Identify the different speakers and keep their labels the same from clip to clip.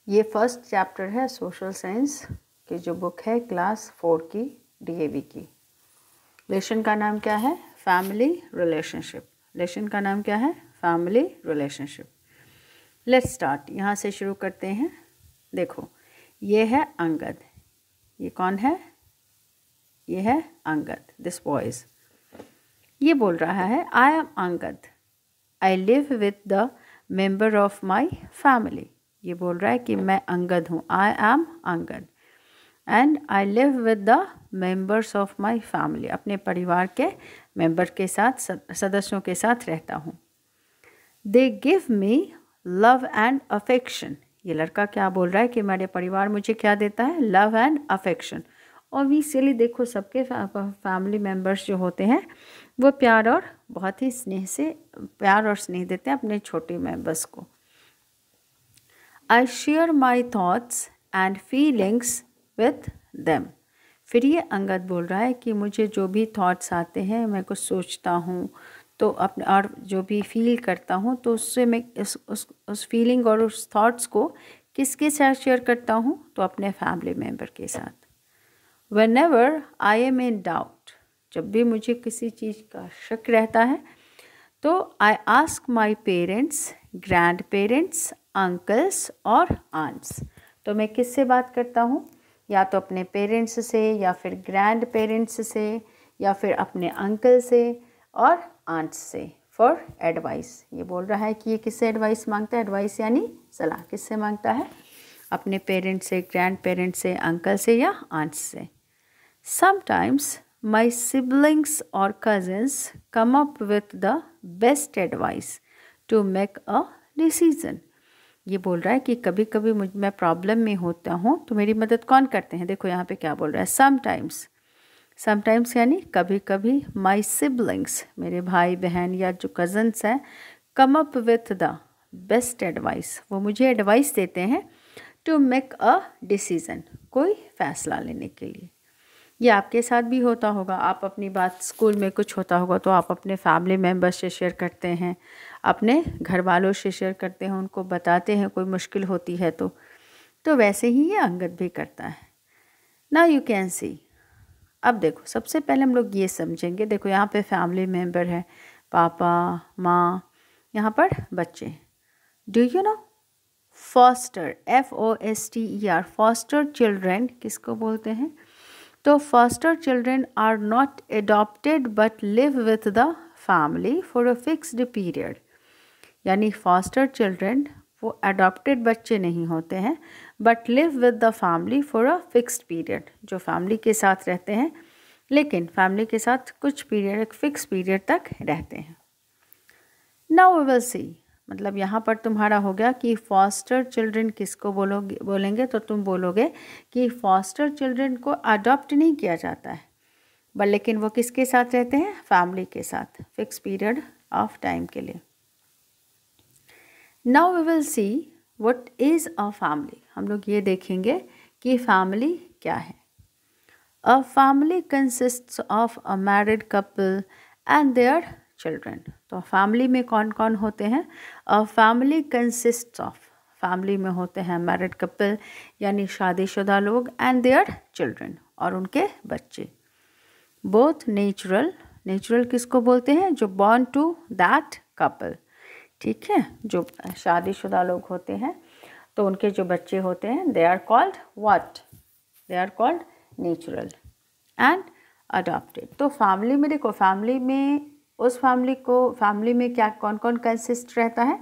Speaker 1: ये first chapter है social science की जो बुक है क्लास 4 की DAV की। लेसन का नाम क्या है? Family relationship. लेसन का नाम क्या है? Family relationship. लेट्स स्टार्ट, यहाँ से शुरू करते हैं। देखो, ये है अंगद। ये कौन है? ये है अंगद, दिस बॉयज। ये बोल रहा है I am Angad, I live with the member of my family. ये बोल रहा है कि मैं अंगद हूँ, I am Angad, and I live with the members of my family. अपने परिवार के मेंबर के साथ, सदस्यों के साथ रहता हूँ। They give me love and affection. ये लड़का क्या बोल रहा है कि मेरे परिवार मुझे क्या देता है? Love and affection. ऑब्वियसली देखो, सबके फैमिली मेम्बर्स जो होते हैं वो प्यार और बहुत ही प्यार और स्नेह देते हैं अपने छोटे मेम्बर्स को। I share my thoughts and feelings with them. फिर ये अंगद बोल रहा है कि मुझे जो भी थॉट्स आते हैं, मैं कुछ सोचता हूँ तो अपने, और जो भी फील करता हूँ तो उससे मैं उस फीलिंग और उस थॉट्स को किसके साथ शेयर करता हूँ? तो अपने फैमिली मेम्बर के साथ। Whenever I am in doubt, जब भी मुझे किसी चीज़ का शक रहता है तो I ask my parents, grandparents, uncles और aunts। तो मैं किससे बात करता हूँ? या तो अपने पेरेंट्स से, या फिर ग्रैंड पेरेंट्स से, या फिर अपने अंकल से और आंट्स से फॉर एडवाइस। ये बोल रहा है कि ये किससे एडवाइस मांगता है? एडवाइस यानी सलाह किससे मांगता है? अपने पेरेंट्स से, ग्रैंड पेरेंट्स से, अंकल से या आंट्स से। Sometimes my siblings or cousins come up with the best advice to make a decision। ये बोल रहा है कि कभी कभी मैं प्रॉब्लम में होता हूँ तो मेरी मदद कौन करते हैं? देखो यहाँ पे क्या बोल रहा है, समटाइम्स यानी कभी कभी, माई सिबलिंग्स मेरे भाई बहन या जो कज़न्स हैं, come up with the best advice, वो मुझे एडवाइस देते हैं, टू मेक अ डिसीज़न, कोई फैसला लेने के लिए। ये आपके साथ भी होता होगा, आप अपनी बात, स्कूल में कुछ होता होगा तो आप अपने फैमिली मेम्बर्स से शेयर करते हैं, अपने घर वालों से शेयर करते हैं, उनको बताते हैं कोई मुश्किल होती है तो वैसे ही ये अंगद भी करता है। नाउ यू कैन सी। अब देखो, सबसे पहले हम लोग ये समझेंगे, देखो यहाँ पे फैमिली मेम्बर है, पापा, माँ, यहाँ पर बच्चे। Do you know foster, FOSTER, foster children किसको बोलते हैं? तो foster children are not adopted but live with the family for a fixed period. यानी फॉस्टर चिल्ड्रेन वो अडॉप्टेड बच्चे नहीं होते हैं, but live with the family for a fixed period, जो फैमिली के साथ रहते हैं लेकिन फैमिली के साथ कुछ पीरियड, एक फिक्स पीरियड तक रहते हैं। नाउ वी विल सी, मतलब यहाँ पर तुम्हारा हो गया कि फॉस्टर चिल्ड्रन किसको बोलेंगे तो तुम बोलोगे कि फॉस्टर चिल्ड्रन को अडॉप्ट नहीं किया जाता है, बट लेकिन वो किसके साथ रहते हैं? फैमिली के साथ, फिक्स पीरियड ऑफ टाइम के लिए। Now we will see what is a family. हम लोग ये देखेंगे कि फैमिली क्या है। A family consists of a married couple and their children. तो फैमिली में कौन कौन होते हैं? A family consists of, family में होते हैं मैरिड कपल यानी शादीशुदा लोग, एंड देयर चिल्ड्रन और उनके बच्चे। बोथ नेचुरल किसको बोलते हैं? जो बॉर्न टू दैट कपल, ठीक है, जो शादीशुदा लोग होते हैं तो उनके जो बच्चे होते हैं, they are called what? They are called natural and adopted. तो फैमिली में देखो, फैमिली में उस फैमिली में क्या कौन कौन कंसिस्ट रहता है?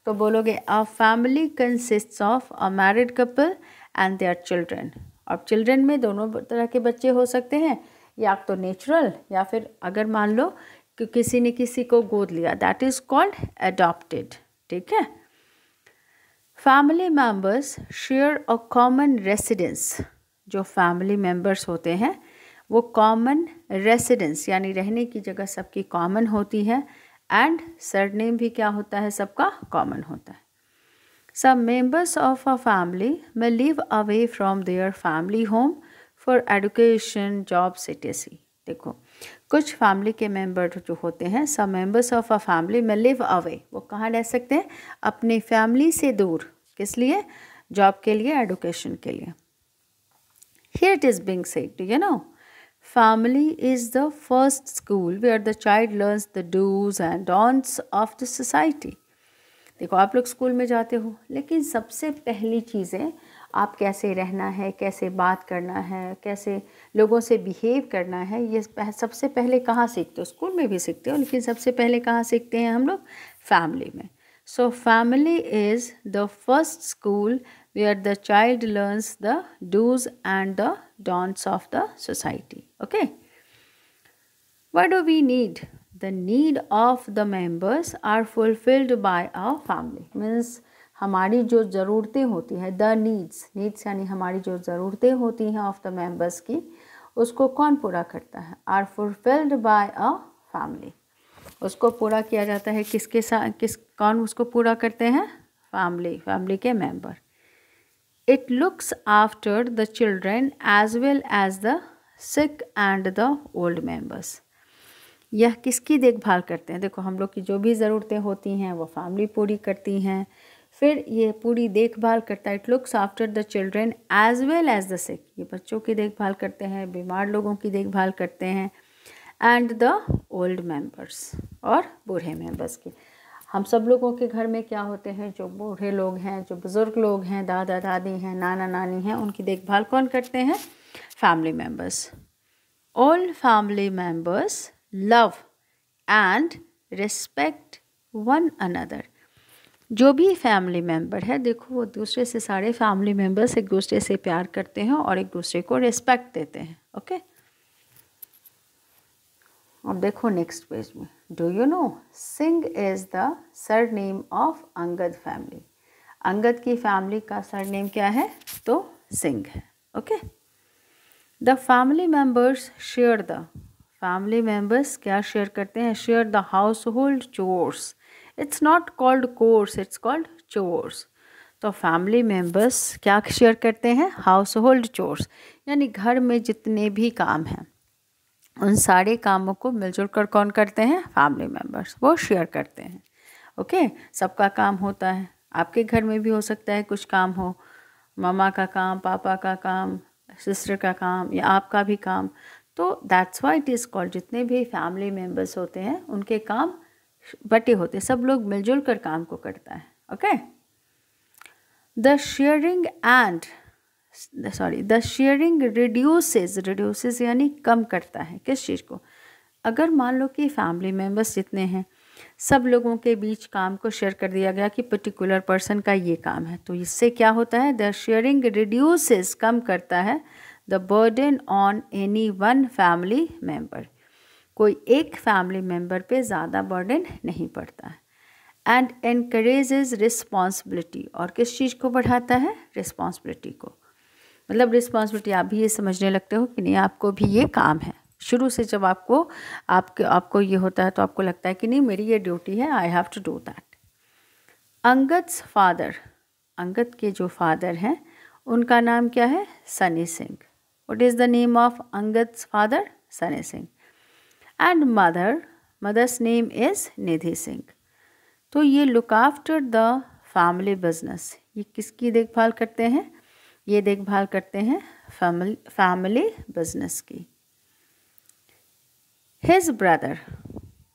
Speaker 1: तो बोलोगे अ family consists of a married couple and their children. और चिल्ड्रन में दोनों तरह के बच्चे हो सकते हैं, या तो नेचुरल, या फिर अगर मान लो कि किसी ने किसी को गोद लिया, दैट इज़ कॉल्ड अडॉप्टेड, ठीक है। Family members share a common residence. जो फैमिली मेम्बर्स होते हैं वो कॉमन रेसिडेंस यानी रहने की जगह सबकी कॉमन होती है, एंड सरनेम भी क्या होता है? सबका कॉमन होता है। Some members of a family में live away from their family home for education, jobs etc। देखो, कुछ फैमिली के मेंबर जो होते हैं, some members of a family में लिव अवे, वो कहाँ रह सकते हैं? अपने फैमिली से दूर। किस लिए? जॉब के लिए, एडुकेशन के लिए. Here it is being said, do you know? Family is the first school where the child learns the do's and don'ts of the society. देखो आप लोग स्कूल में जाते हो, लेकिन सबसे पहली चीज़ें आप कैसे रहना है, कैसे बात करना है, कैसे लोगों से बिहेव करना है, ये सबसे पहले कहाँ सीखते हो? स्कूल में भी सीखते हो, लेकिन सबसे पहले कहाँ सीखते हैं हम लोग? फैमिली में. So family is the first school where the child learns the do's and the don'ts of the society. Okay. What do we need? The need of the members are fulfilled by our family. Means हमारी जो ज़रूरतें होती हैं, the needs यानी हमारी जो ज़रूरतें होती हैं of the members की, उसको कौन पूरा करता है? Are fulfilled by a family. उसको पूरा किया जाता है किसके साथ? कौन उसको पूरा करते हैं? फैमिली के member. It looks after the children as well as the sick and the old members. यह किसकी देखभाल करते हैं? देखो हम लोग की जो भी ज़रूरतें होती हैं वो फैमिली पूरी करती हैं, फिर ये पूरी देखभाल करता है. It looks after the children as well as the sick. ये बच्चों की देखभाल करते हैं, बीमार लोगों की देखभाल करते हैं, and the old members और बूढ़े मेंबर्स की. हम सब लोगों के घर में क्या होते हैं? जो बूढ़े लोग हैं, जो बुज़ुर्ग लोग हैं, दादा दादी हैं, नाना नानी हैं, उनकी देखभाल कौन करते हैं? Family members. All family members love and respect one another. जो भी फैमिली मेंबर है, देखो वो दूसरे से, सारे फैमिली मेंबर्स एक दूसरे से प्यार करते हैं और एक दूसरे को रिस्पेक्ट देते हैं. ओके. अब देखो नेक्स्ट पेज में. Do you no Singh is the surname of Angad family. Angad की फैमिली का सरनेम क्या है? तो सिंह है. Okay. The family members share the. Family members क्या शेयर करते हैं? Share the house hold chores. It's not called course, it's called chores. तो फैमिली मेंबर्स क्या शेयर करते हैं? हाउस होल्ड चोर्स, यानी घर में जितने भी काम हैं उन सारे कामों को मिलजुल कर कौन करते हैं? Family members. वो शेयर करते हैं. ओके. सबका काम होता है. आपके घर में भी हो सकता है कुछ काम हो, मम्मा का काम, पापा का काम, सिस्टर का काम या आपका भी काम. तो that's why it is called. जितने भी फैमिली मेंबर्स होते हैं उनके काम बटे होते हैं, सब लोग मिलजुल कर काम को करता है. ओके. द शेयरिंग रिड्यूसेस यानी कम करता है. किस चीज़ को? अगर मान लो कि फैमिली मेंबर्स जितने हैं सब लोगों के बीच काम को शेयर कर दिया गया कि पर्टिकुलर पर्सन का ये काम है, तो इससे क्या होता है? द शेयरिंग रिड्यूसेस कम करता है the burden on any one family member. कोई एक फैमिली मेंबर पे ज़्यादा बर्डन नहीं पड़ता है. And encourages responsibility. और किस चीज़ को बढ़ाता है? रिस्पॉन्सिबिलिटी को. मतलब रिस्पॉन्सिबिलिटी आप भी ये समझने लगते हो कि नहीं आपको भी ये काम है. शुरू से जब आपको ये होता है तो आपको लगता है कि नहीं मेरी ये ड्यूटी है, I have to do that. Angad's father. Angad के जो फादर हैं उनका नाम क्या है? Sunny Singh. What is the name of Angad's father? Sunny Singh. And mother's name is Nidhi Singh. तो ये look after the family business. ये किसकी देखभाल करते हैं? ये देखभाल करते हैं फैमिली बिजनेस की. His brother.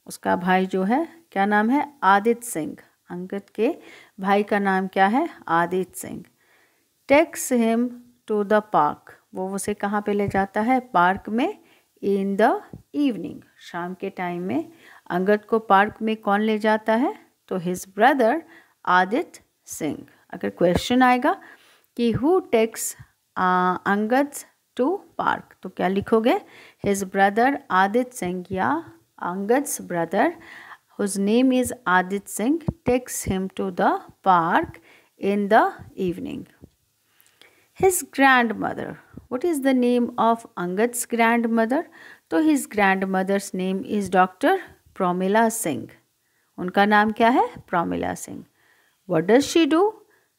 Speaker 1: उसका भाई जो है क्या नाम है? आदित्य सिंह. अंगद के भाई का नाम क्या है? Aditya Singh. Takes him to the park. वो उसे कहाँ पे ले जाता है? पार्क में. In the evening. शाम के टाइम में अंगद को पार्क में कौन ले जाता है? तो हिज ब्रदर आदित्य सिंह. अगर क्वेश्चन आएगा कि who takes Angad to park, तो क्या लिखोगे? हिज ब्रदर आदित्य सिंह या Angad's brother whose name is Adit Singh takes him to the park in the evening. His grandmother. What is the name of Angad's grandmother? तो his grandmother's name is Dr. Pramila Singh. उनका नाम क्या है? Pramila Singh. What does she do?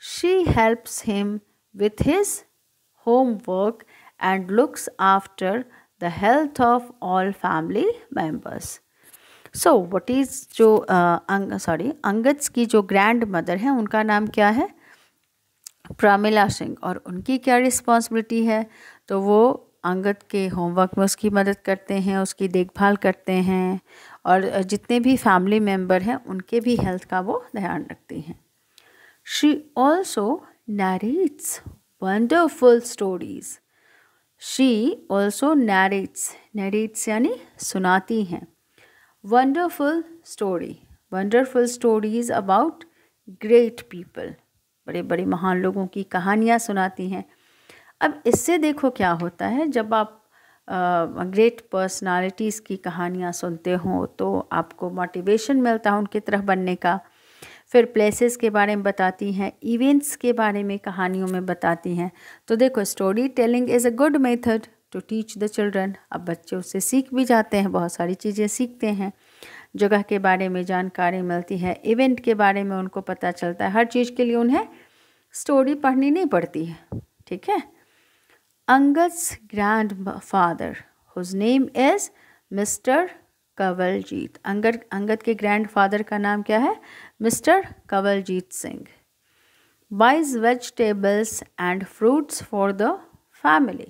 Speaker 1: She helps him with his homework and looks after the health of all family members. So what is जो अंगद्स की जो grand mother है उनका नाम क्या है? प्रमिला सिंह, और उनकी क्या रिस्पॉन्सिबिलिटी है, तो वो अंगद के होमवर्क में उसकी मदद करते हैं, उसकी देखभाल करते हैं, और जितने भी फैमिली मेम्बर हैं उनके भी हेल्थ का वो ध्यान रखती हैं। She also narrates wonderful stories. She also narrates यानी सुनाती हैं, wonderful stories about great people, बड़े बड़े महान लोगों की कहानियाँ सुनाती हैं। अब इससे देखो क्या होता है, जब आप ग्रेट पर्सनालिटीज़ की कहानियाँ सुनते हो तो आपको मोटिवेशन मिलता है उनकी तरह बनने का। फिर प्लेसेस के बारे में बताती हैं, इवेंट्स के बारे में कहानियों में बताती हैं। तो देखो, story telling is a good method to teach the children. अब बच्चे उससे सीख भी जाते हैं, बहुत सारी चीज़ें सीखते हैं, जगह के बारे में जानकारी मिलती है, इवेंट के बारे में उनको पता चलता है। हर चीज़ के लिए उन्हें स्टोरी पढ़नी नहीं पड़ती है, ठीक है। Angad's grandfather, whose name is mister Kanwaljeet. अंगद के ग्रैंडफादर का नाम क्या है? Mister Kanwaljeet Singh. buys vegetables and fruits for the family।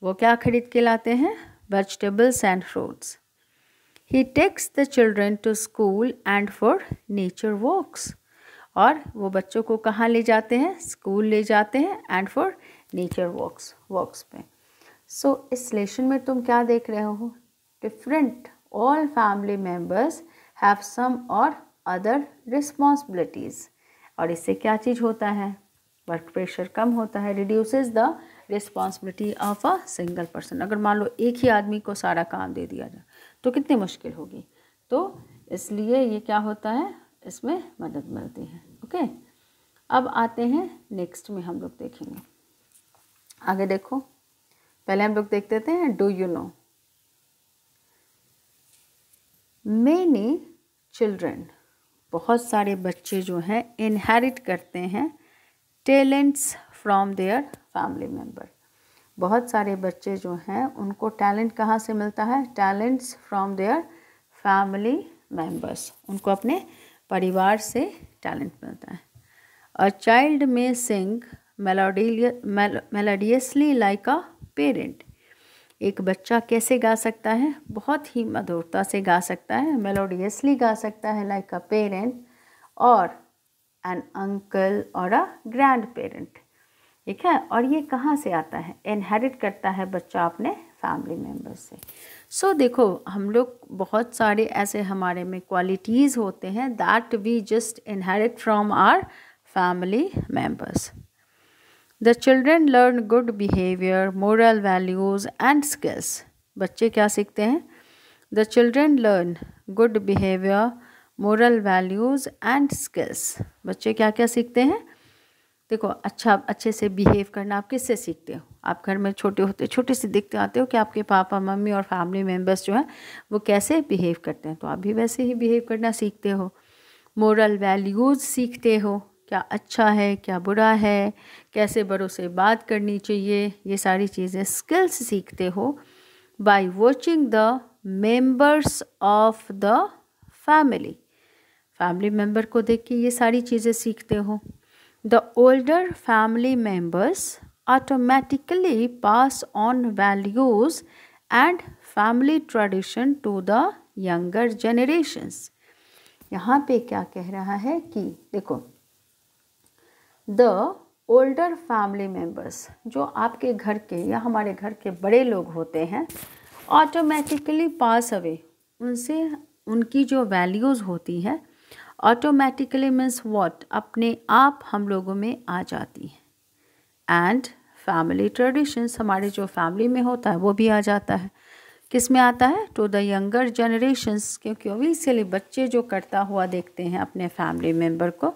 Speaker 1: वो क्या खरीद के लाते हैं? vegetables and fruits। he takes the children to school and for nature walks। और वो बच्चों को कहाँ ले जाते हैं? स्कूल ले जाते हैं, एंड फॉर नेचर वॉक्स पे। सो इस लेसन में तुम क्या देख रहे हो? Different, all family members have some or other responsibilities. और इससे क्या चीज़ होता है? वर्क प्रेशर कम होता है, reduces the responsibility of a single person. अगर मान लो एक ही आदमी को सारा काम दे दिया जाए तो कितनी मुश्किल होगी। तो इसलिए ये क्या होता है, इसमें मदद मिलती है। ओके, अब आते हैं नेक्स्ट में, हम लोग देखेंगे आगे। देखो, पहले हम लोग देख देते हैं do you no. Many children, बहुत सारे बच्चे जो हैं इनहेरिट करते हैं talents from their family member. बहुत सारे बच्चे जो हैं उनको टैलेंट कहाँ से मिलता है? Talents from their family members, उनको अपने परिवार से टैलेंट मिलता है। अ चाइल्ड में सिंग मेलोडियसली लाइक अ पेरेंट। एक बच्चा कैसे गा सकता है? बहुत ही मधुरता से गा सकता है, मेलोडियसली गा सकता है, लाइक अ पेरेंट और एन अंकल और अ ग्रैंड पेरेंट, ठीक है। और ये कहाँ से आता है? इनहेरिट करता है बच्चा अपने फैमिली मेम्बर्स से। सो देखो, हम लोग बहुत सारे ऐसे हमारे में क्वालिटीज़ होते हैं that we just inherit from our family members. The children learn good behaviour, moral values and skills. बच्चे क्या सीखते हैं? The children learn good behaviour, moral values and skills. बच्चे क्या क्या सीखते हैं? देखो, अच्छे से बिहेव करना आप किससे सीखते हो? आप घर में छोटे होते छोटे से देखते आते हो कि आपके पापा मम्मी और फैमिली मेम्बर्स जो हैं वो कैसे बिहेव करते हैं, तो आप भी वैसे ही बिहेव करना सीखते हो। मोरल वैल्यूज़ सीखते हो, क्या अच्छा है क्या बुरा है, कैसे बड़ों से बात करनी चाहिए, ये सारी चीज़ें स्किल्स सीखते हो by watching the members of the family. Family member को देख के ये सारी चीज़ें सीखते हो। The older family members automatically pass on values and family tradition to the younger generations। यहाँ पे क्या कह रहा है कि देखो, the older family members, जो आपके घर के या हमारे घर के बड़े लोग होते हैं, automatically pass away, उनसे उनकी जो वैल्यूज़ होती है ऑटोमेटिकली मीन्स व्हाट, अपने आप हम लोगों में आ जाती हैं। एंड फैमिली ट्रेडिशंस, हमारे जो फैमिली में होता है वो भी आ जाता है। किस में आता है? टू द यंगर जनरेशंस, क्योंकि ऑब्वियसली बच्चे जो करता हुआ देखते हैं अपने फैमिली मेम्बर को,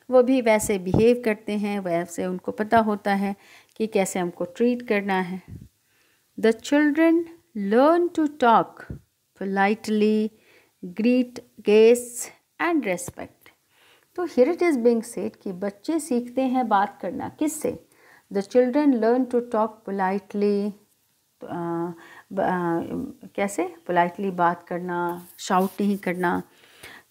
Speaker 1: वो भी वैसे बिहेव करते हैं, वैसे उनको पता होता है कि कैसे हमको ट्रीट करना है। The children learn to talk politely, greet guests and respect. तो here it is being said कि बच्चे सीखते हैं बात करना किससे? The children learn to talk politely, कैसे पोलाइटली बात करना, शाउट नहीं करना,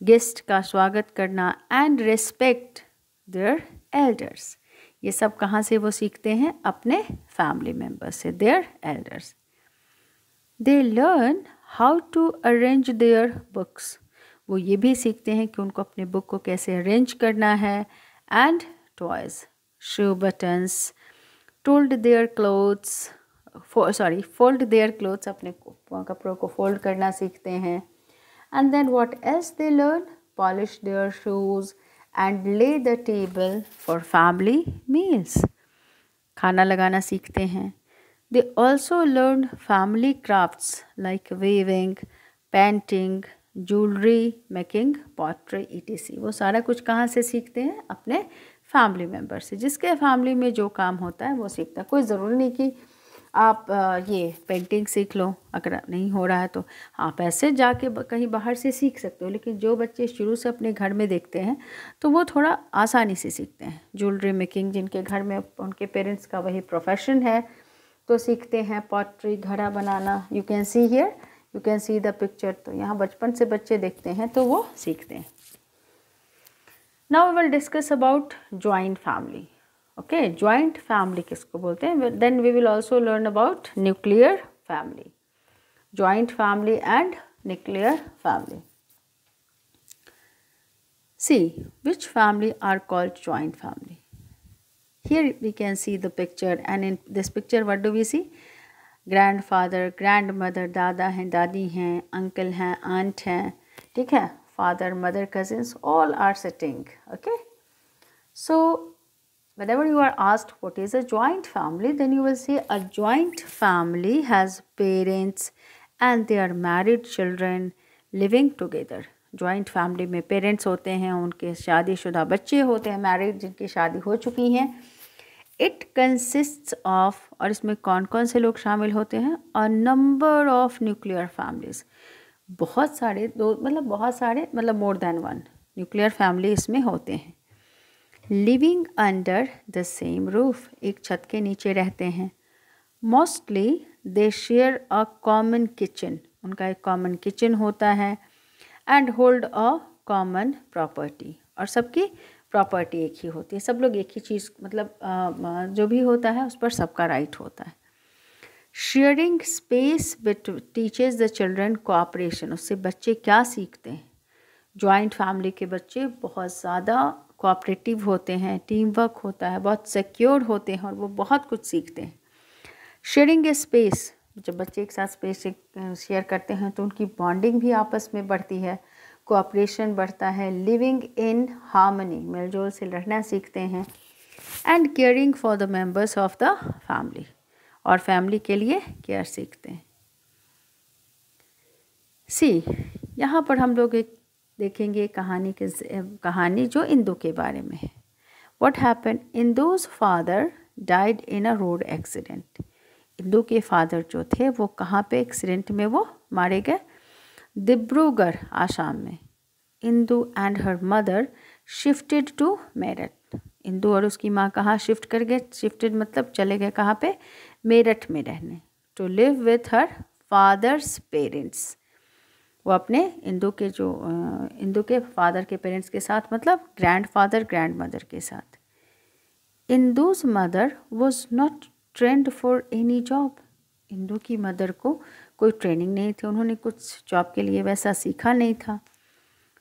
Speaker 1: गेस्ट का स्वागत करना, एंड रेस्पेक्ट देयर एल्डर्स, ये सब कहाँ से वो सीखते हैं? अपने फैमिली मेम्बर्स से, their elders. They learn how to arrange their books, वो ये भी सीखते हैं कि उनको अपने बुक को कैसे अरेंज करना है। And toys, shoe buttons, told their clothes, fold their clothes, अपने कपड़ों को फोल्ड करना सीखते हैं। And then what else they learn? Polish their shoes and lay the table for family meals, खाना लगाना सीखते हैं। They also learn family crafts like weaving, painting, jewellery making, pottery etc। वो सारा कुछ कहाँ से सीखते हैं? अपने फैमिली मेम्बर से। जिसके फैमिली में जो काम होता है वो सीखता है। कोई ज़रूरी नहीं कि आप ये पेंटिंग सीख लो, अगर नहीं हो रहा है तो आप ऐसे जाके कहीं बाहर से सीख सकते हो। लेकिन जो बच्चे शुरू से अपने घर में देखते हैं तो वो थोड़ा आसानी से सीखते हैं। ज्वेलरी मेकिंग, जिनके घर में उनके पेरेंट्स का वही प्रोफेशन है तो सीखते हैं। पॉटरी, घड़ा बनाना, you can see here, you can see the picture, तो यहाँ बचपन से बच्चे देखते हैं तो वो सीखते हैं। Now we will discuss about joint family. Okay, joint family किसको बोलते हैं? Then we will also learn about nuclear family, joint family and nuclear family. See which family are called joint family? Here we can see the picture, and in this picture what do we see? Grandfather, grandmother, दादा हैं, दादी हैं, uncle हैं, aunt हैं, ठीक है, father, mother, cousins, all are sitting. Okay, so whenever you are asked what is a joint family, then you will say a joint family has parents and their married children living together. Joint family में parents होते हैं, उनके शादीशुदा बच्चे होते हैं, married जिनकी शादी हो चुकी हैं। इट कंसिस्ट्स ऑफ, और इसमें कौन कौन से लोग शामिल होते हैं? A number of nuclear families, बहुत सारे, मतलब more than one nuclear family इसमें होते हैं। Living under the same roof, एक छत के नीचे रहते हैं। Mostly they share a common kitchen, उनका एक कॉमन किचन होता है। And hold a common property, और सबकी प्रॉपर्टी एक ही होती है, सब लोग एक ही चीज़, मतलब जो भी होता है उस पर सबका राइट होता है। Sharing space teaches the children cooperation, उससे बच्चे क्या सीखते हैं? जॉइंट फैमिली के बच्चे बहुत ज़्यादा कोऑपरेटिव होते हैं, टीम वर्क होता है, बहुत सिक्योर होते हैं और वो बहुत कुछ सीखते हैं। शेयरिंग ए स्पेस, जब बच्चे एक साथ स्पेस शेयर करते हैं तो उनकी बॉन्डिंग भी आपस में बढ़ती है, कोऑपरेशन बढ़ता है। लिविंग इन हार्मनी, मिलजुल से रहना सीखते हैं। And caring for the members of the family, और फैमिली के लिए केयर सीखते हैं। सी, यहाँ पर हम लोग एक देखेंगे कहानी जो इंदु के बारे में है। What happened? Indu's father died in a road accident, Indu के फादर जो थे वो कहाँ पे एक्सीडेंट में वो मारे गए? डिब्रूगढ़, आसाम में। Indu and her mother shifted to Meerut, Indu और उसकी माँ कहाँ शिफ्ट कर गए? शिफ्टेड मतलब चले गए कहाँ पे? मेरठ में रहने। To live with her father's parents, वो अपने इंदु के फादर के पेरेंट्स के साथ, मतलब ग्रैंडफादर ग्रैंडमदर के साथ। Indu's mother was not trained for any job, Indu की मदर को कोई ट्रेनिंग नहीं थी, उन्होंने कुछ जॉब के लिए वैसा सीखा नहीं था।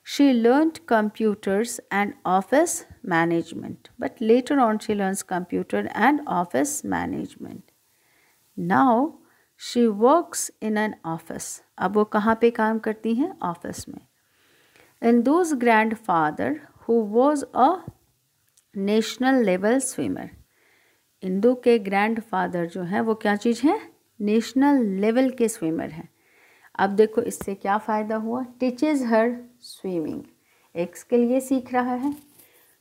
Speaker 1: She learned computers and office management, but later on she learns computer and office management. Now she works in an office, अब वो कहाँ पे काम करती हैं? ऑफिस में। Indu's grandfather who was a national level swimmer, Indu के ग्रैंडफादर जो हैं वो क्या चीज़ हैं? नेशनल लेवल के स्विमर हैं। अब देखो इससे क्या फ़ायदा हुआ? टीचेज हर स्विमिंग, एक के लिए सीख रहा है।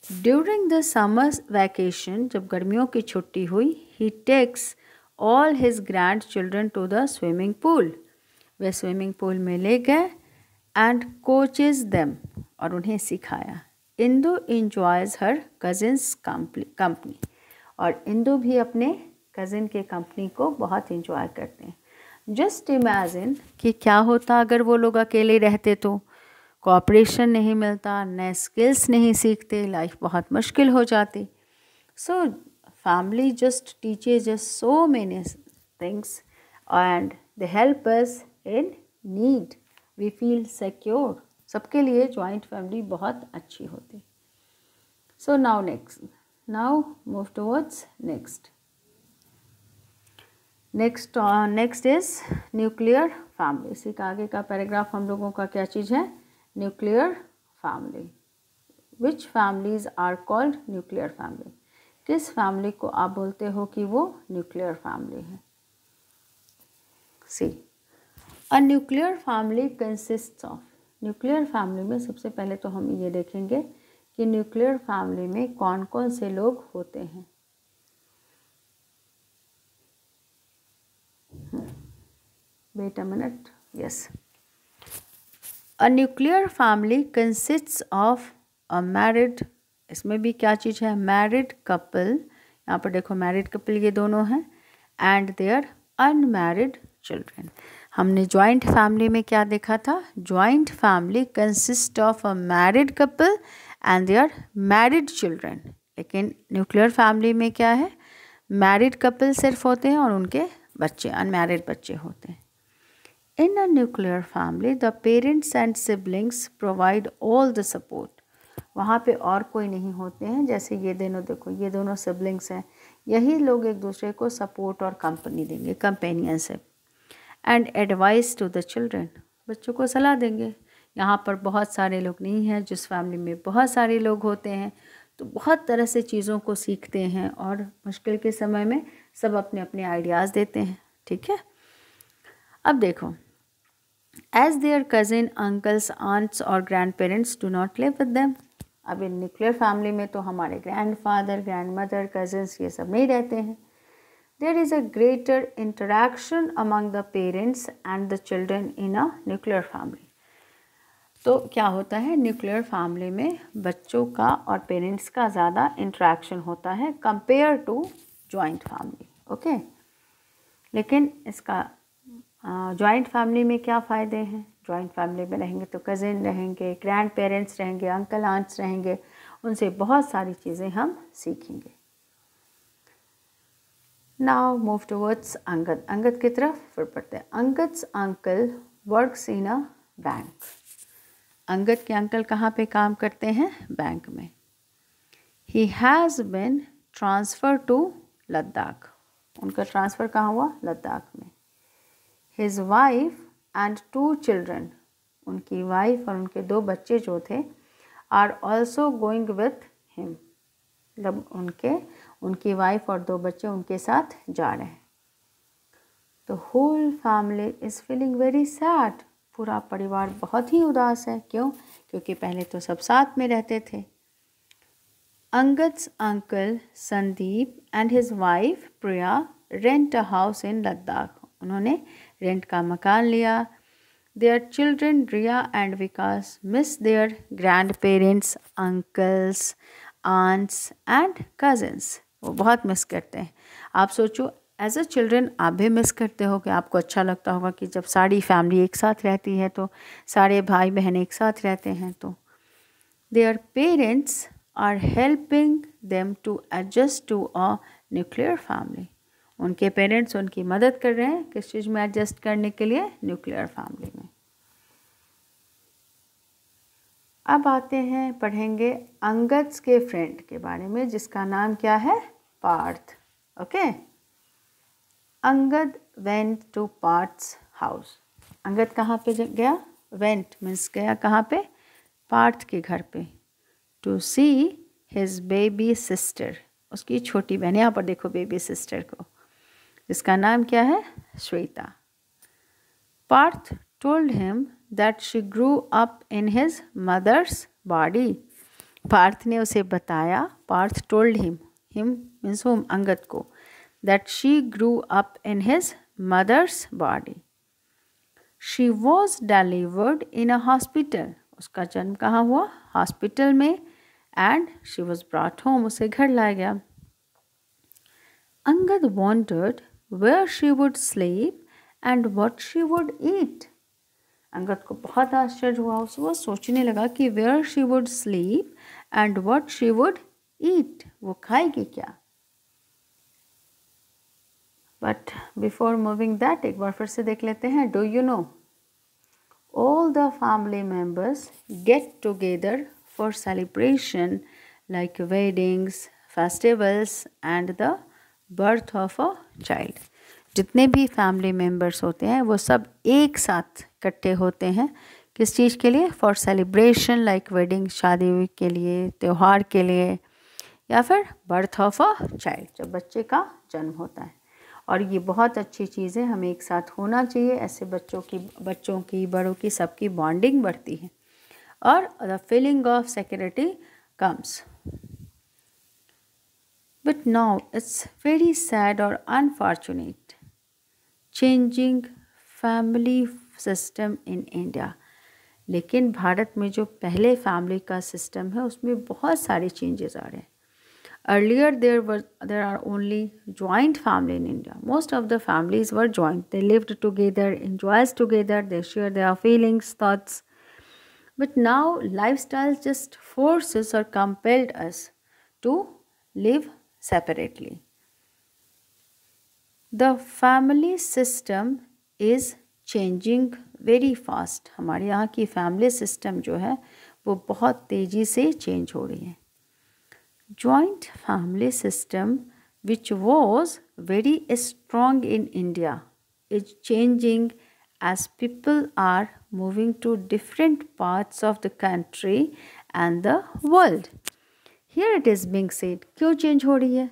Speaker 1: ड्यूरिंग द समर वैकेशन, जब गर्मियों की छुट्टी हुई, he takes all his grandchildren to the swimming pool, वे स्विमिंग पूल में ले गए। एंड कोचेज देम, और उन्हें सिखाया। Indu enjoys her cousins company, और इंदु भी अपने कज़िन के कंपनी को बहुत इंजॉय करते हैं। जस्ट इमेजिन कि क्या होता अगर वो लोग अकेले रहते तो? कोऑपरेशन नहीं मिलता, नए स्किल्स नहीं सीखते, लाइफ बहुत मुश्किल हो जाती। सो family just teaches us so many things and they help us in need. We feel secure. सबके लिए joint family बहुत अच्छी होती. So now move towards next. Next is nuclear family. इसी का आगे का पैराग्राफ हम लोगों का क्या चीज़ है? Nuclear family. Which families are called nuclear family? किस फैमिली को आप बोलते हो कि वो न्यूक्लियर फैमिली है? See, a nuclear family consists of. Nuclear family में सबसे पहले तो हम ये देखेंगे कि न्यूक्लियर फैमिली में कौन कौन से लोग होते हैं. Wait a minute. Yes. A nuclear family consists of a married. इसमें भी क्या चीज़ है? Married couple. यहाँ पर देखो married couple ये दोनों हैं and their unmarried children. हमने joint family में क्या देखा था? Joint family consists of a married couple and their married children. लेकिन nuclear family में क्या है? Married couple सिर्फ होते हैं और उनके बच्चे, unmarried बच्चे होते हैं. In a nuclear family, the parents and siblings provide all the support. वहाँ पे और कोई नहीं होते हैं. जैसे ये दोनों देखो, ये दोनों siblings हैं, यही लोग एक दूसरे को support और company देंगे, companionship. And advice to the children. बच्चों को सलाह देंगे. यहाँ पर बहुत सारे लोग नहीं हैं. जिस फैमिली में बहुत सारे लोग होते हैं तो बहुत तरह से चीज़ों को सीखते हैं और मुश्किल के समय में सब अपने अपने आइडियाज़ देते हैं. ठीक है. अब देखो, as their cousin, uncles, aunts और grandparents do not live with them. अब इन न्यूक्लियर फैमिली में तो हमारे ग्रैंडफादर, ग्रैंडमदर, कज़न्स ये सब नहीं रहते हैं. There is a greater interaction among the parents and the children in a nuclear family. तो क्या होता है? न्यूक्लियर फैमिली में बच्चों का और पेरेंट्स का ज़्यादा इंटरेक्शन होता है compare to joint family. Okay. लेकिन इसका जॉइंट फैमिली में क्या फ़ायदे हैं? जॉइंट फैमिली में रहेंगे तो कज़िन रहेंगे, ग्रैंड पेरेंट्स रहेंगे, अंकल आंट्स रहेंगे, उनसे बहुत सारी चीज़ें हम सीखेंगे. Now move towards Angad. Angad की तरफ फिर पढ़ते हैं. Angad's uncle works in a bank. Angad के अंकल कहाँ पे काम करते हैं? बैंक में. He has been transfer to Ladakh. उनका ट्रांसफ़र कहाँ हुआ? लद्दाख में. His wife and 2 children, उनकी वाइफ और उनके 2 बच्चे जो थे, are also going with him. मतलब उनकी वाइफ और 2 बच्चे उनके साथ जा रहे हैं. The whole family is feeling very sad. पूरा परिवार बहुत ही उदास है. क्यों? क्योंकि पहले तो सब साथ में रहते थे. Angad's uncle Sandeep and his wife Priya rent a house in Ladakh. उन्होंने रेंट का मकान लिया. Their children Riya and Vikas miss their grandparents, uncles, aunts and cousins. वो बहुत मिस करते हैं. आप सोचो, एज अ चिल्ड्रन आप भी मिस करते हो कि आपको अच्छा लगता होगा कि जब सारी फैमिली एक साथ रहती है तो सारे भाई बहन एक साथ रहते हैं. तो their parents are helping them to adjust to a nuclear family. उनके पेरेंट्स उनकी मदद कर रहे हैं किस चीज़ में एडजस्ट करने के लिए? न्यूक्लियर फैमिली में. अब आते हैं, पढ़ेंगे अंगद के फ्रेंड के बारे में जिसका नाम क्या है? Parth. Okay. Angad went to Parth's house. Angad कहाँ पे गया? वेंट मीन्स गया कहाँ पे? पार्थ के घर पे. To see his baby sister. उसकी छोटी बहन. यहाँ पर देखो बेबी सिस्टर को, जिसका नाम क्या है? Shweta. Parth told him that she grew up in his mother's body. Parth ने उसे बताया. Parth told him means home, Angad को, that she grew up in his mother's body. She was delivered in a hospital. उसका जन्म कहाँ हुआ? हॉस्पिटल में. And she was brought home. उसे घर लाया गया. Angad wondered where she would sleep and what she would eat. Angad को बहुत आश्चर्य हुआ. वो सोचने लगा कि where she would sleep and what she would eat. वो खाएगी क्या? बट बिफोर मूविंग दैट एक बार फिर से देख लेते हैं. Do you no all the family members get together for celebration like weddings, festivals and the birth of a child. जितने भी फैमिली मेम्बर्स होते हैं वो सब एक साथ इकट्ठे होते हैं किस चीज़ के लिए? फॉर सेलिब्रेशन लाइक वेडिंग, शादी के लिए, त्यौहार के लिए, या फिर बर्थ ऑफ अ चाइल्ड, जब बच्चे का जन्म होता है. और ये बहुत अच्छी चीज़ है, हमें एक साथ होना चाहिए. ऐसे बच्चों की बड़ों की सबकी बॉन्डिंग बढ़ती है और the feeling of security comes. But now it's very sad और unfortunate changing family system in India. लेकिन भारत में जो पहले फैमिली का सिस्टम है उसमें बहुत सारे चेंजेस आ रहे हैं. Earlier there are only joint family in India. Most of the families were joint. They lived together, enjoys together, they share their feelings, thoughts. But now lifestyle just forces or compelled us to live separately. The family system is changing very fast. हमारे यहाँ की family system जो है वो बहुत तेज़ी से change हो रही है. Joint family system, which was very strong in India, is changing as people are moving to different parts of the country and the world. Here it is being said, क्यों चेंज हो रही है?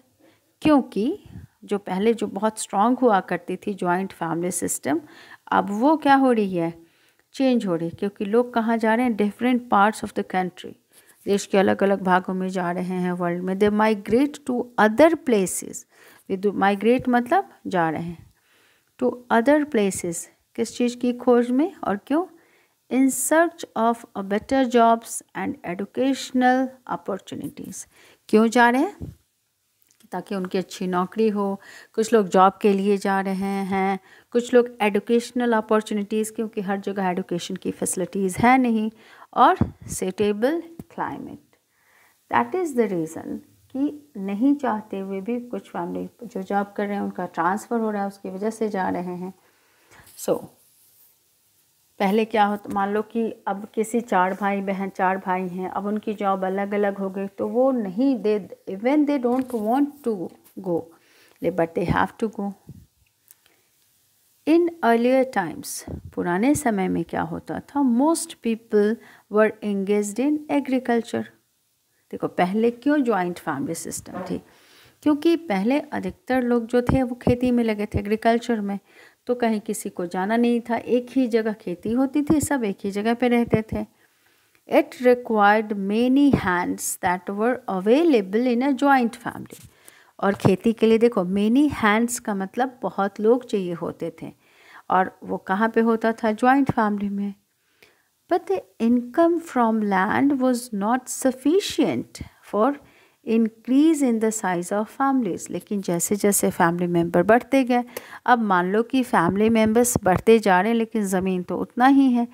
Speaker 1: क्योंकि जो पहले जो बहुत स्ट्रांग हुआ करती थी जॉइंट फैमिली सिस्टम, अब वो क्या हो रही है? चेंज हो रही है. क्योंकि लोग कहाँ जा रहे हैं? Different parts of the country, देश के अलग अलग भागों में जा रहे हैं वर्ल्ड में. They migrate to other places. Migrate मतलब जा रहे हैं टू अदर प्लेसेस. किस चीज़ की खोज में और क्यों? इन search of a better jobs and educational opportunities. क्यों जा रहे हैं? ताकि उनकी अच्छी नौकरी हो. कुछ लोग जॉब के लिए जा रहे हैं, कुछ लोग एजुकेशनल अपॉर्चुनिटीज़, क्योंकि हर जगह एजुकेशन की फैसिलिटीज़ है नहीं, और suitable climate. That is the reason कि नहीं चाहते हुए भी कुछ फैमिली जो जॉब कर रहे हैं उनका ट्रांसफ़र हो रहा है, उसकी वजह से जा रहे हैं. सो पहले क्या होता, मान लो कि अब किसी चार भाई हैं, अब उनकी जॉब अलग अलग हो गई, तो वो नहीं, they even they don't want to go, but they have to go. In earlier times, पुराने समय में क्या होता था? Most people were engaged in agriculture. देखो पहले क्यों जॉइंट फैमिली सिस्टम थी? क्योंकि पहले अधिकतर लोग जो थे वो खेती में लगे थे, एग्रीकल्चर में. तो कहीं किसी को जाना नहीं था, एक ही जगह खेती होती थी, सब एक ही जगह पे रहते थे. It required many hands that were available in a joint family. और खेती के लिए देखो, मेनी हैंड्स का मतलब बहुत लोग चाहिए होते थे, और वो कहाँ पे होता था? जॉइंट फैमिली में. But the income from land was not sufficient for increase in the size of families. लेकिन जैसे जैसे फैमिली मेम्बर बढ़ते गए, अब मान लो कि फैमिली मेम्बर्स बढ़ते जा रहे हैं लेकिन ज़मीन तो उतना ही है,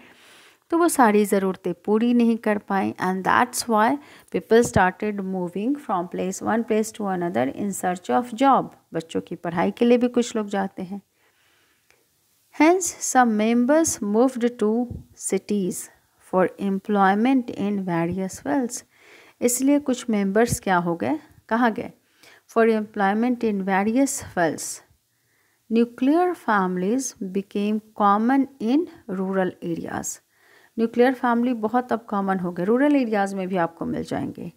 Speaker 1: तो वो सारी ज़रूरतें पूरी नहीं कर पाए. And that's why people started moving from one place to another in search of job. बच्चों की पढ़ाई के लिए भी कुछ लोग जाते हैं. Hence, some members moved to cities for employment in various fields. इसलिए कुछ मेंबर्स क्या हो गए? कहाँ गए? For employment in various fields. Nuclear families became common in rural areas. Nuclear family बहुत अब कॉमन हो गए, रूरल एरियाज़ में भी आपको मिल जाएंगे.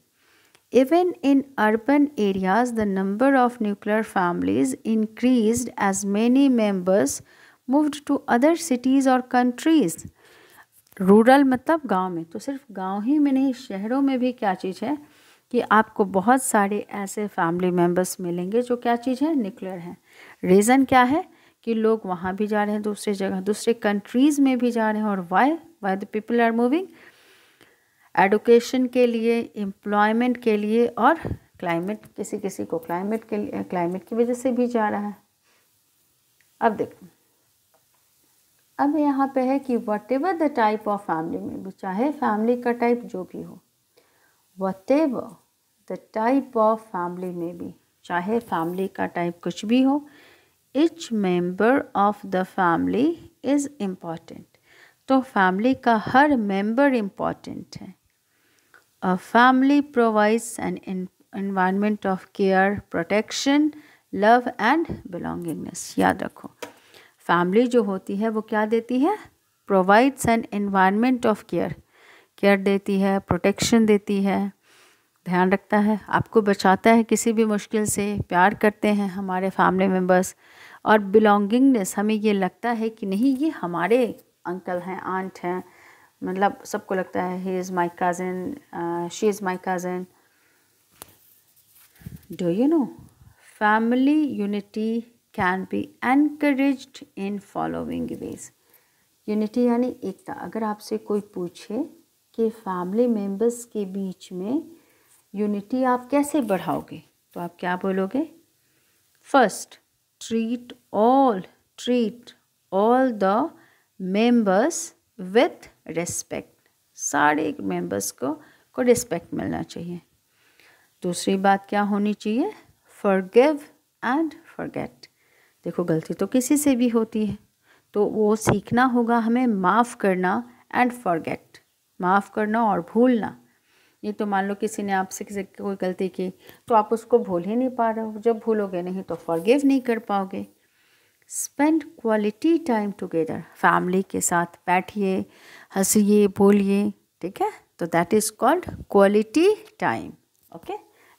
Speaker 1: Even in urban areas, the number of nuclear families increased as many members moved to other cities or countries. Rural मतलब गांव में, तो सिर्फ गांव ही में नहीं, शहरों में भी क्या चीज़ है कि आपको बहुत सारे ऐसे फैमिली मेम्बर्स मिलेंगे जो क्या चीज़ है? न्यूक्लियर है. रीज़न क्या है? कि लोग वहाँ भी जा रहे हैं, दूसरी जगह, दूसरे कंट्रीज़ में भी जा रहे हैं. और why the people are moving? Education के लिए, एम्प्लॉयमेंट के लिए, और क्लाइमेट, किसी किसी को क्लाइमेट के लिए, क्लाइमेट की वजह से भी जा रहा है. अब देखो, अब यहाँ पे है कि what ever the type of family में भी, चाहे फैमिली का टाइप जो भी हो, what ever the type of family में भी, चाहे फैमिली का टाइप कुछ भी हो, Each member of the family is important. तो फैमिली का हर मेंबर इम्पॉर्टेंट है. A family provides an environment of care, protection, love and belongingness. याद रखो, फैमिली जो होती है वो क्या देती है? Provides an environment of care. Care देती है, प्रोटेक्शन देती है, ध्यान रखता है, आपको बचाता है किसी भी मुश्किल से, प्यार करते हैं हमारे फैमिली मेम्बर्स. और बिलोंगिंगनेस, हमें ये लगता है कि नहीं ये हमारे अंकल हैं, आंट हैं, मतलब सबको लगता है he is my cousin, she is my cousin. Do you no family unity can be encouraged in following veg. Unity यानी एकता. अगर आपसे कोई पूछे कि फैमिली मेम्बर्स के बीच में यूनिटी आप कैसे बढ़ाओगे, तो आप क्या बोलोगे? First, treat all the members with respect. सारे मेंबर्स को रिस्पेक्ट मिलना चाहिए. दूसरी बात क्या होनी चाहिए? Forgive and forget. देखो गलती तो किसी से भी होती है, तो वो सीखना होगा हमें माफ़ करना एंड फॉरगेट. माफ़ करना और भूलना. ये तो मान लो किसी ने आपसे कोई गलती की तो आप उसको भूल ही नहीं पा रहे हो. जब भूलोगे नहीं तो फॉरगिव नहीं कर पाओगे. Spend quality time together. Family के साथ बैठिए, हंसिए, बोलिए, ठीक है, तो that is called quality time. Okay,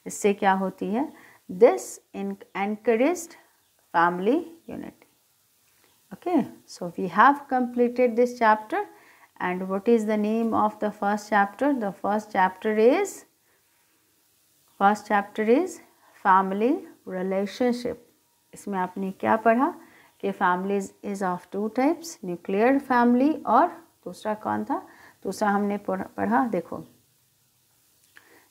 Speaker 1: इससे क्या होती है? This encouraged family unity. Okay, so we have completed this chapter. And what is the name of the first chapter? The first chapter is family relationship. इसमें आपने क्या पढ़ा कि families is of two types, nuclear family और दूसरा कौन था? दूसरा हमने पढ़ा, देखो,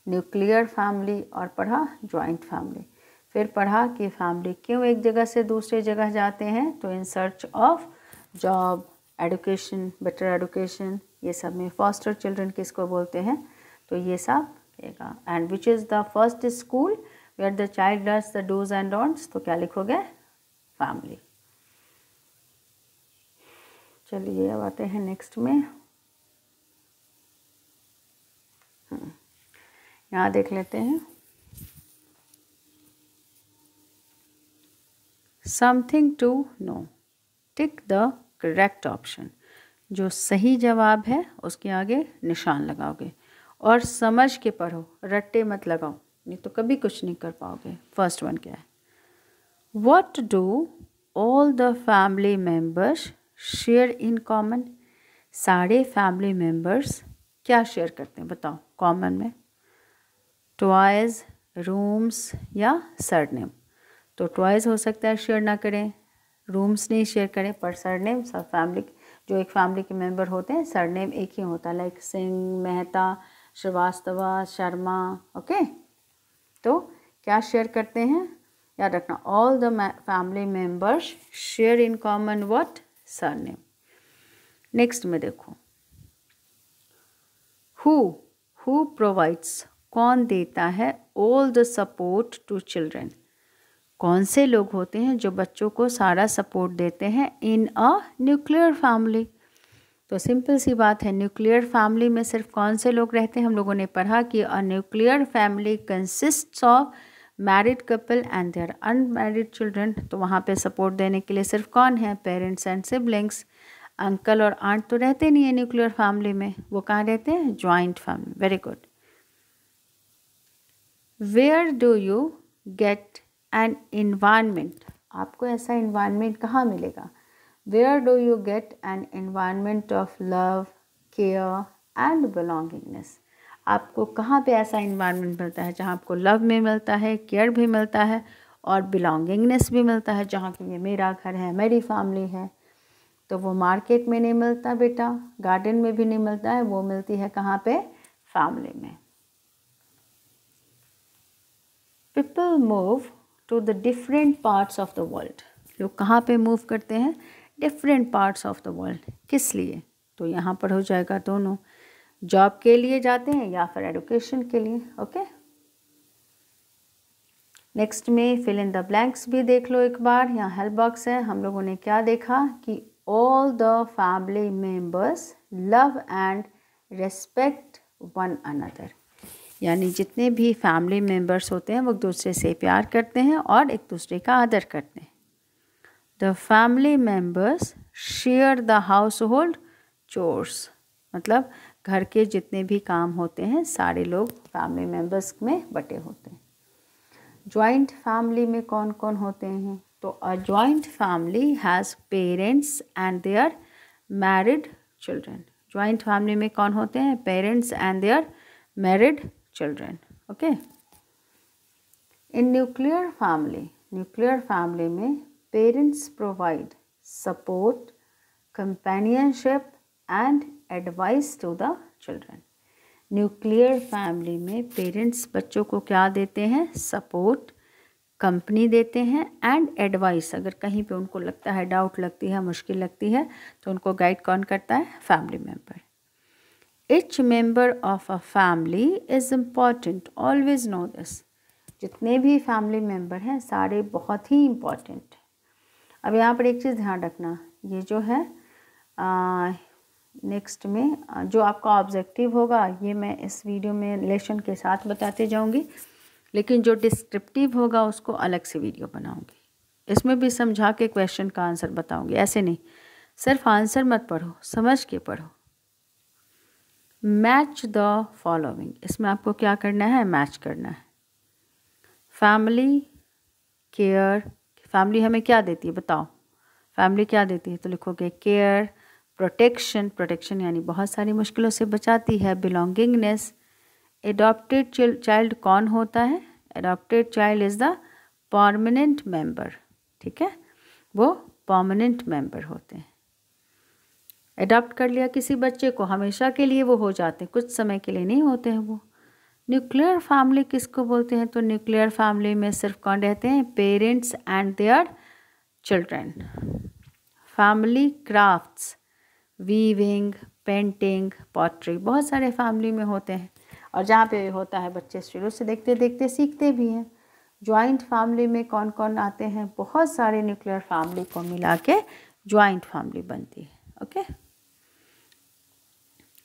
Speaker 1: न्यूक्लियर फैमिली और पढ़ा जॉइंट फैमिली. फिर पढ़ा कि फैमिली क्यों एक जगह से दूसरी जगह जाते हैं, तो इन search of job, education, better education, ये सब में फॉस्टर चिल्ड्रन किसको बोलते हैं, तो ये सब रहेगा. And which is the first school where the child learns the dos and don'ts, तो क्या लिखोगे? फैमिली. चलिए अब आते हैं नेक्स्ट में. यहाँ देख लेते हैं. Something to know. Tick the correct option. जो सही जवाब है उसके आगे निशान लगाओगे और समझ के पढ़ो, रट्टे मत लगाओ, नहीं तो कभी कुछ नहीं कर पाओगे. फर्स्ट वन क्या है? What do all the family members share in common. सारे फैमिली मेम्बर्स क्या शेयर करते हैं बताओ कॉमन में? टॉयज़, रूम्स या सरनेम. तो टॉयज़ हो सकता है शेयर ना करें, रूम्स नहीं शेयर करें, पर सरनेम सब फैमिली जो एक फैमिली के मेंबर होते हैं सरनेम एक ही होता है, लाइक सिंह, मेहता, श्रीवास्तवा, शर्मा. ओके, तो क्या शेयर करते हैं? याद रखना, all the family members share in common what? Surname. Next में देखो, हु प्रोवाइड्स, कौन देता है all the support to children. कौन से लोग होते हैं जो बच्चों को सारा सपोर्ट देते हैं इन अ न्यूक्लियर फैमिली. तो सिंपल सी बात है, न्यूक्लियर फैमिली में सिर्फ कौन से लोग रहते हैं? हम लोगों ने पढ़ा कि a nuclear family consists of married couple and their unmarried children. तो वहाँ पे सपोर्ट देने के लिए सिर्फ कौन है? Parents and siblings. अंकल और आंट तो रहते नहीं है न्यूक्लियर फैमिली में, वो कहाँ रहते हैं? Joint family. Very good. Where do you get an environment. आपको ऐसा इन्वायरमेंट कहाँ मिलेगा? Where do you get an environment of love, care and belongingness. आपको कहाँ पे ऐसा इन्वायरमेंट मिलता है जहाँ आपको लव में मिलता है, केयर भी मिलता है और बिलोंगिंगनेस भी मिलता है, जहाँ कि ये मेरा घर है, मेरी फैमिली है. तो वो मार्केट में नहीं मिलता बेटा, गार्डन में भी नहीं मिलता है, वो मिलती है कहाँ पे? फैमिली में. People move to the different parts of the world. लोग कहाँ पे मूव करते हैं? Different parts of the world. किस लिए? तो यहाँ पर हो जाएगा दोनों, जॉब के लिए जाते हैं या फिर एडुकेशन के लिए. ओके, नेक्स्ट में फिल इन द ब्लैंक्स भी देख लो एक बार, यहाँ हेल्प बॉक्स है। हम लोगों ने क्या देखा कि all the family members love and respect one another, यानी जितने भी फैमिली मेम्बर्स होते हैं वो एक दूसरे से प्यार करते हैं और एक दूसरे का आदर करते हैं। The family members share the house hold chores, मतलब घर के जितने भी काम होते हैं सारे लोग फैमिली मेम्बर्स में बटे होते हैं। जॉइंट फैमिली में कौन कौन होते हैं? तो a joint family has parents and their married children. Joint family में कौन होते हैं? Parents and their married children. Okay. In nuclear family में parents provide support, companionship and advice to the children. Nuclear family में parents बच्चों को क्या देते हैं? सपोर्ट, कंपनी देते हैं एंड एडवाइस। अगर कहीं पे उनको लगता है, डाउट लगती है, मुश्किल लगती है, तो उनको गाइड कौन करता है? Family member. Each member of a family is important. Always know this. जितने भी फैमिली मेम्बर हैं सारे बहुत ही इम्पॉर्टेंट। अब यहाँ पर एक चीज़ ध्यान रखना, ये जो है नेक्स्ट में जो आपका ऑब्जेक्टिव होगा ये मैं इस वीडियो में लेसन के साथ बताते जाऊँगी, लेकिन जो डिस्क्रिप्टिव होगा उसको अलग से वीडियो बनाऊँगी। इसमें भी समझा के क्वेश्चन का आंसर बताऊँगी, ऐसे नहीं सिर्फ आंसर मत पढ़ो, समझ के पढ़ो। मैच द फॉलोइंग, इसमें आपको क्या करना है? मैच करना है। फैमिली केयर, फैमिली हमें क्या देती है बताओ? फैमिली क्या देती है? तो लिखोगे केयर, प्रोटेक्शन, प्रोटेक्शन यानी बहुत सारी मुश्किलों से बचाती है, बिलोंगिंगनेस। एडॉप्टेड चाइल्ड कौन होता है? Adopted child is the permanent member, ठीक है, वो परमानेंट मेंबर होते हैं। अडॉप्ट कर लिया किसी बच्चे को, हमेशा के लिए वो हो जाते हैं, कुछ समय के लिए नहीं होते हैं वो। न्यूक्लियर फैमिली किसको बोलते हैं? तो न्यूक्लियर फैमिली में सिर्फ कौन रहते हैं? Parents and their children. Family crafts, weaving, painting, pottery, बहुत सारे फैमिली में होते हैं और जहाँ पे होता है बच्चे शुरू से देखते देखते सीखते भी हैं। जॉइंट फैमिली में कौन कौन आते हैं? बहुत सारे न्यूक्लियर फैमिली को मिला के जॉइंट फैमिली बनती है। ओके।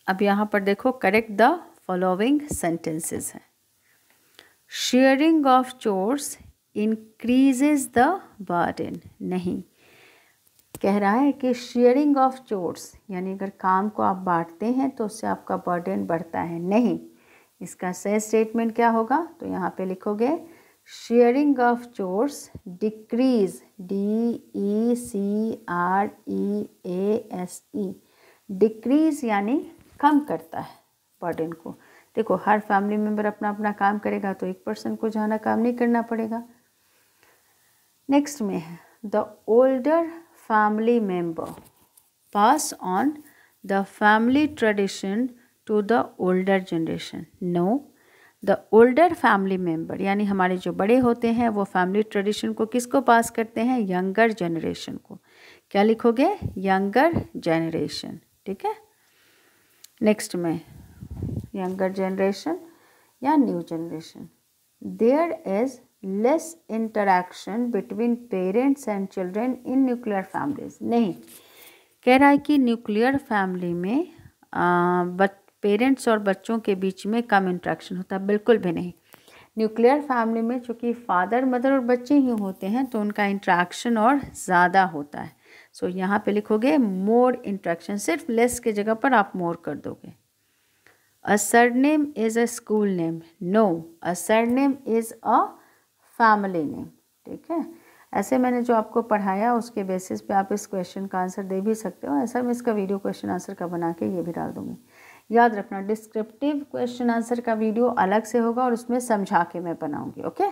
Speaker 1: अब यहाँ पर देखो, करेक्ट द फॉलोइंग सेंटेंसेस हैं। Sharing of chores increases the burden, नहीं, कह रहा है कि शेयरिंग ऑफ चोर्स यानी अगर काम को आप बांटते हैं तो उससे आपका बर्डन बढ़ता है, नहीं। इसका सही स्टेटमेंट क्या होगा? तो यहाँ पे लिखोगे sharing of chores decrease, DECREASE, decrease यानी कम करता है बर्डन को। देखो हर फैमिली मेम्बर अपना अपना काम करेगा तो एक पर्सन को ज़्यादा काम नहीं करना पड़ेगा। नेक्स्ट में है the older family member pass on the family tradition to the older generation. No, the older family member यानी हमारे जो बड़े होते हैं वो फैमिली ट्रेडिशन को किसको पास करते हैं? यंगर जनरेशन को। क्या लिखोगे? यंगर जनरेशन, ठीक है। नेक्स्ट में यंगर जनरेशन या new generation. There is less interaction between parents and children in nuclear families, नहीं, कह रहा है कि न्यूक्लियर फैमिली में पेरेंट्स और बच्चों के बीच में कम इंटरेक्शन होता है, बिल्कुल भी नहीं। न्यूक्लियर फैमिली में चूँकि फादर मदर और बच्चे ही होते हैं तो उनका इंटरेक्शन और ज़्यादा होता है। सो यहाँ पे लिखोगे मोर इंटरेक्शन, सिर्फ लेस के जगह पर आप मोर कर दोगे। A surname is a school name, no, a surname is a family name, ठीक है। ऐसे मैंने जो आपको पढ़ाया उसके बेसिस पे आप इस क्वेश्चन का आंसर दे भी सकते हो। ऐसा मैं इसका वीडियो क्वेश्चन आंसर का बना के ये भी डाल दूँगी। याद रखना डिस्क्रिप्टिव क्वेश्चन आंसर का वीडियो अलग से होगा और उसमें समझा के मैं बनाऊँगी। ओके।